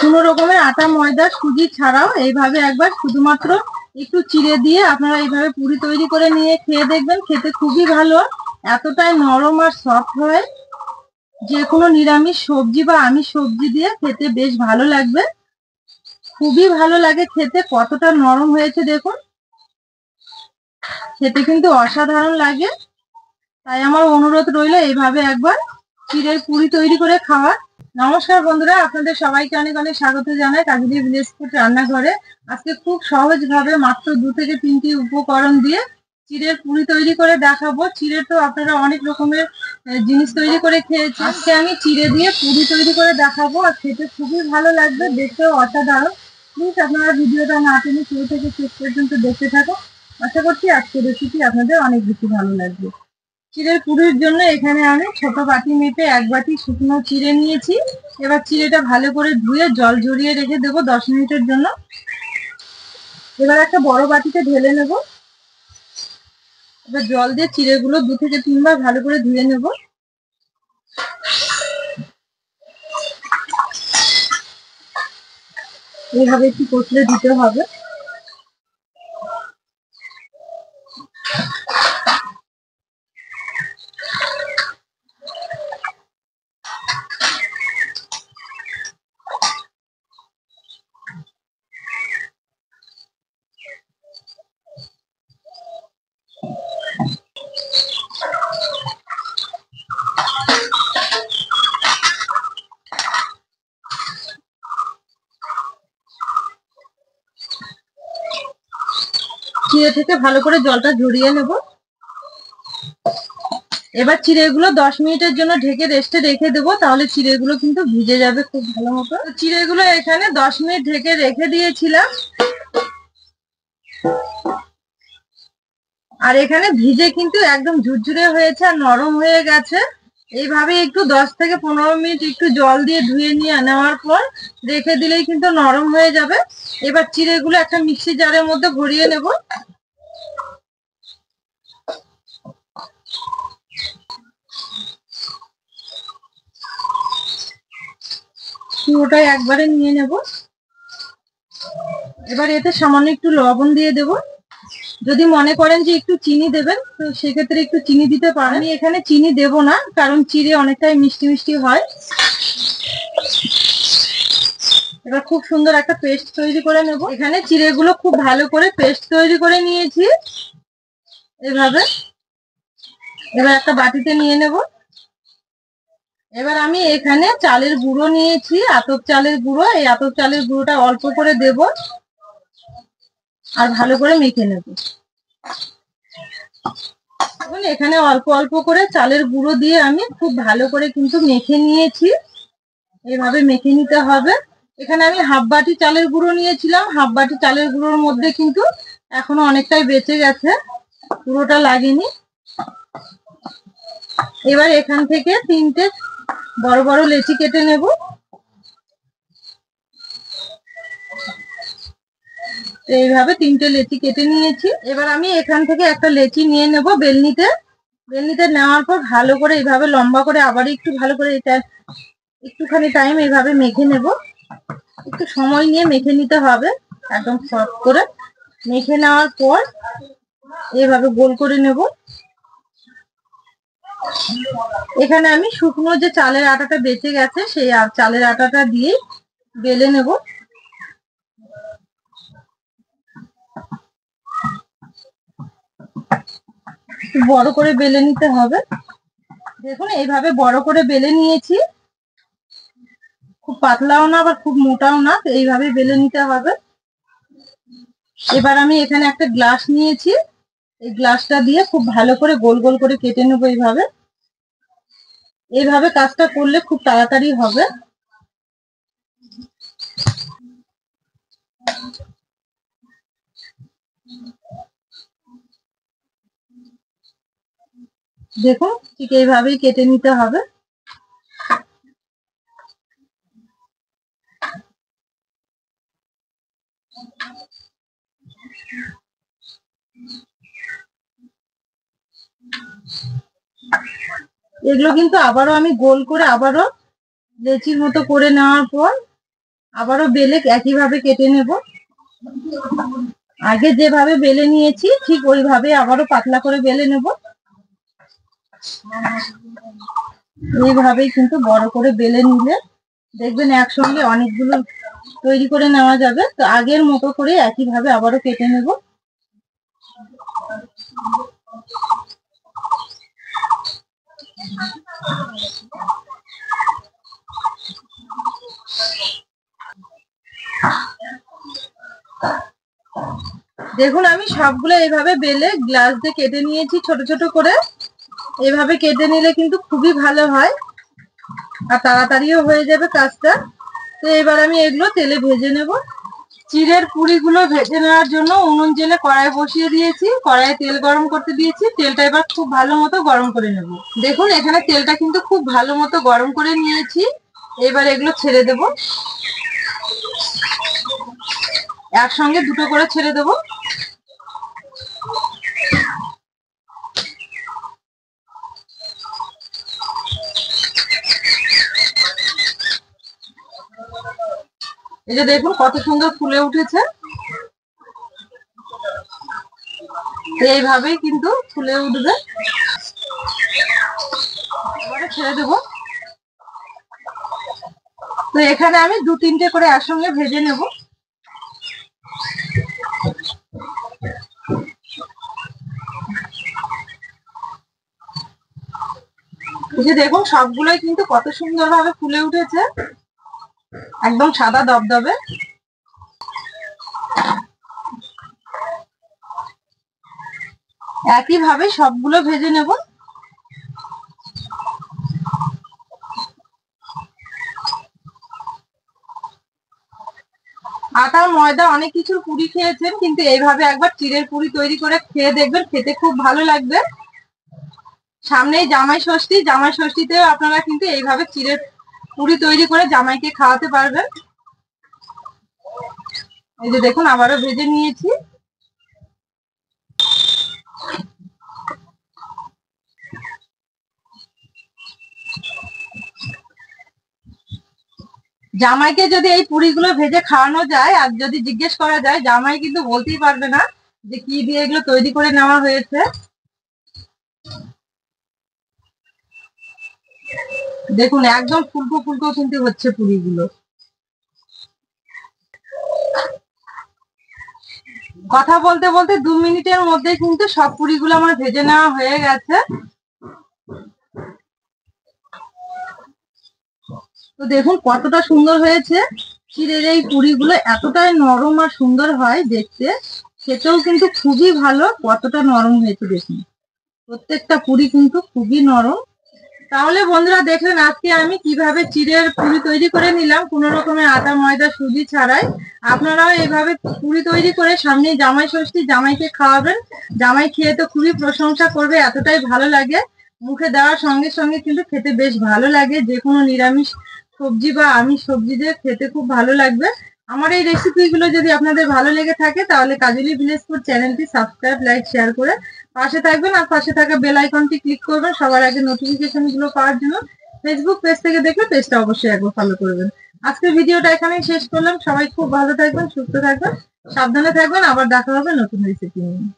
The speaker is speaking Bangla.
কোনো রকমের আটা ময়দা সুজি ছাড়াও এইভাবে একবার শুধুমাত্র একটু চিড়ে দিয়ে আপনারা এইভাবে পুরি তৈরি করে নিয়ে খেয়ে দেখবেন, খেতে খুবই ভালো, এতটাই নরম আর সফট হয়। যে কোনো নিরামিষ সবজি বা আমিষ সবজি দিয়ে খেতে বেশ ভালো লাগবে, খুবই ভালো লাগে খেতে। কতটা নরম হয়েছে দেখুন, খেতে কিন্তু অসাধারণ লাগে। তাই আমার অনুরোধ রইল এইভাবে একবার চিড়ের পুরি তৈরি করে খাওয়ার। নমস্কার বন্ধুরা, আপনাদের সবাইকে অনেক অনেক স্বাগত জানাই কাকদ্বীপ ভিলেজ ফুড রান্নাঘরে। আজকে খুব সহজ ভাবে মাত্র 2 থেকে 3টি উপকরণ দিয়ে চিড়ের পুরি তৈরি করে দেখাবো। চিড়ের তো আপনারা অনেক রকমের জিনিস তৈরি করে খেয়েছেন, আজকে আমি চিড়ে দিয়ে পুরি তৈরি করে দেখাবো। আর খেতে খুবই ভালো লাগবে, দেখতেও অসাধারণ। প্লিজ আপনারা ভিডিওটা না টেনে শুরু থেকে শেষ পর্যন্ত দেখতে থাকো। আশা করছি আজকের রেসিপি আপনাদের অনেক বেশি ভালো লাগবে। চিড়ের পুরির জন্য এখানে আমি ছোট বাটি মেপে 1 বাটি শুকনো চিড়ে নিয়েছি। এবার চিড়েটা ভালো করে ধুয়ে জল ঝরিয়ে রেখে দেবো 10 মিনিটের জন্য। এবার একটা বড় বাটিতে ঢেলে নেব। এবার জল দিয়ে চিড়েগুলো 2 থেকে 3 বার ভালো করে ধুয়ে নেব। এইভাবে একটু কচলে দিতে হবে। চিড়ে থেকে ভালো করে জলটা ঝরিয়ে নেব। এবার চিড়েগুলো 10 মিনিটের জন্য ঢেকে রেস্টে রেখে দেবো, তাহলে চিড়েগুলো কিন্তু ভিজে যাবে খুব ভালো মতো। চিড়েগুলো এখানে 10 মিনিট ঢেকে রেখে দিয়েছিলাম, আর এখানে ভিজে কিন্তু একদম ঝুরঝুরে হয়েছে আর নরম হয়ে গেছে। এইভাবে একটু 10 থেকে 15 মিনিট একটু জল দিয়ে ধুয়ে নিয়ে নেওয়ার পর রেখে দিলেই কিন্তু নরম হয়ে যাবে। এবার চিড়েগুলো একটা মিক্সি জারের মধ্যে ভরিয়ে নেব। পুরোটাই একবারে নিয়ে নেব। এবার এতে সামান্য একটু লবণ দিয়ে দেব। যদি মনে করেন যে একটু চিনি দেবেন তো সেক্ষেত্রে একটু চিনি দিতে পারেন। আমি এখানে চিনি দেব না, কারণ চিড়ে অনেকটাই মিষ্টি মিষ্টি হয়। এবার খুব সুন্দর একটা পেস্ট তৈরি করে নেব। এখানে চিড়েগুলো খুব ভালো করে পেস্ট তৈরি করে নিয়েছি এভাবে। এবার একটা বাটিতে নিয়ে নেব। এবার আমি এখানে চালের গুঁড়ো নিয়েছি, আতপ চালের গুঁড়ো। এই আতপ চালের গুঁড়োটা অল্প করে দেব আর ভালো করে মেখে নেব। এখানে অল্প অল্প করে চালের গুঁড়ো দিয়ে আমি খুব ভালো করে কিন্তু মেখে নিয়েছি। এভাবে মেখে নিতে হবে। এখানে আমি হাফ বাটি চালের গুঁড়ো নিয়েছিলাম, হাফ বাটি চালের গুঁড়োর মধ্যে কিন্তু এখনো অনেকটাই বেঁচে গেছে, পুরোটা লাগেনি। এবার এখান থেকে 3টে বড় বড় লেচি কেটে নেব। এইভাবে 3টে লেচি কেটে নিয়েছি। এবার আমি এখান থেকে একটা লেচি নিয়ে নেব বেলনিতে। বেলনিতে নেওয়ার পর ভালো করে এইভাবে লম্বা করে আবার একটু ভালো করে এটা একটুখানি টাইম এইভাবে মেখে নেব। একটু সময় নিয়ে মেখে নিতে হবে, একদম সফট করে। মেখে নেওয়ার পর এইভাবে গোল করে নেব। এখানে আমি শুকনো যে চালের আটাটা বেঁচে গেছে সেই চালের আটাটা দিয়ে বেলে নেব। বড় করে বেলে নিতে হবে। দেখুন এইভাবে বড় করে বেলে নিয়েছি, খুব পাতলাও না আবার খুব মোটাও না, এইভাবে বেলে নিতে হবে। এবার আমি এখানে একটা গ্লাস নিয়েছি, এই গ্লাসটা দিয়ে খুব ভালো করে গোল গোল করে কেটে নেবো। এইভাবে এইভাবে কাজটা করলে খুব তাড়াতাড়ি হবে। দেখুন ঠিক এইভাবেই কেটে নিতে হবে। এগুলো কিন্তু আবারও আমি গোল করে আবারও লেচির মতো করে নেওয়ার পর আবারও বেলে একইভাবে কেটে নেব। আগে যেভাবে বেলে নিয়েছি ঠিক ওইভাবে আবারও পাতলা করে বেলে নেব। এইভাবেই কিন্তু বড় করে বেলে নিলে দেখবেন একসঙ্গে অনেকগুলো তৈরি করে নেওয়া যাবে। তো আগের মতো করে একইভাবে আবারও কেটে নেব। দেখুন আমি সবগুলো এইভাবে বেলে গ্লাস দিয়ে কেটে নিয়েছি ছোট ছোট করে। এভাবে কেটে নিলে কিন্তু খুবই ভালো হয় আর তাড়াতাড়িও হয়ে যাবে কাজটা। তো এবার আমি এগুলো তেলে ভেজে নেব। চিড়ের পুরিগুলো ভেজে নেওয়ার জন্য উনুন জেলে কড়াই বসিয়ে দিয়েছি, কড়াইয়ে তেল গরম করতে দিয়েছি। তেলটা এবার খুব ভালো মতো গরম করে নেব। দেখুন এখানে তেলটা কিন্তু খুব ভালো মতো গরম করে নিয়েছি। এবার এগুলো ছেড়ে দেব, একসঙ্গে দুটো করে ছেড়ে দেব। এই যে দেখুন কত সুন্দর ফুলে উঠেছে। এইভাবেই কিন্তু ফুলে উঠবে। এবারে ছেড়ে দেব। তো এখানে আমি দু তিনটে করে একসঙ্গে ভেজে নেব। এই যে দেখুন সবগুলোই কিন্তু কত সুন্দর ভাবে ফুলে উঠেছে, একদম সাদা দবদবে। একইভাবে সবগুলো ভেজে নেব। আটা ময়দা অনেক কিছুর পুরি খেয়েছেন, কিন্তু এইভাবে একবার চিড়ের পুরি তৈরি করে খেয়ে দেখবেন, খেতে খুব ভালো লাগবে। সামনেই জামাই ষষ্ঠী, জামাই ষষ্ঠীতেও আপনারা কিন্তু এইভাবে চিড়ের পুরি তৈরি করে জামাইকে খাওয়াতে পারবেন। এই যে দেখুন আবারও ভেজে নিয়েছি। জামাইকে যদি এই পুরিগুলো ভেজে খাওয়ানো যায় আর যদি জিজ্ঞেস করা যায়, জামাই কিন্তু বলতেই পারবে না যে কি দিয়ে এগুলো তৈরি করে নেওয়া হয়েছে। দেখুন একদম ফুলকো ফুলকো কিন্তু হচ্ছে পুরিগুলো। কথা বলতে বলতে 2 মিনিটের মধ্যে কিন্তু সব পুরিগুলো আমার ভেজে নেওয়া হয়ে গেছে। তো দেখুন কতটা সুন্দর হয়েছে। চিড়ের এই পুরিগুলো এতটাই নরম আর সুন্দর হয় দেখতে, খেতেও কিন্তু খুবই ভালো। কতটা নরম হয়েছে দেখুন, প্রত্যেকটা পুরি কিন্তু খুবই নরম। তাহলে বন্ধুরা দেখলেন আজকে আমি কিভাবে চিড়ের পুরি তৈরি করে নিলাম কোনো রকমের আটা ময়দা সুজি ছাড়াই। আপনারাও এইভাবে পুরি তৈরি করে সামনে জামাই ষষ্ঠী, জামাইকে খাওয়াবেন। জামাই খেয়ে তো খুবই প্রশংসা করবে, এতটাই ভালো লাগে। মুখে দেওয়ার সঙ্গে সঙ্গে কিন্তু খেতে বেশ ভালো লাগে। যে কোনো নিরামিষ সবজি বা আমিষ সবজি দিয়ে খেতে খুব ভালো লাগবে। আমার এই রেসিপিগুলো যদি আপনাদের ভালো লেগে থাকে তাহলে কাজলি ভিলেজ ফুড চ্যানেলটি সাবস্ক্রাইব, লাইক, শেয়ার করে পাশে থাকবেন। আর পাশে থাকা বেল আইকনটি ক্লিক করবেন সবার আগে নোটিফিকেশন গুলো পাওয়ার জন্য। ফেসবুক পেজ থেকে দেখলে পেজটা অবশ্যই একবার ফলো করবেন। আজকের ভিডিওটা এখানেই শেষ করলাম। সবাই খুব ভালো থাকবেন, সুস্থ থাকবেন, সাবধানে থাকবেন। আবার দেখা হবে নতুন রেসিপি নিয়ে।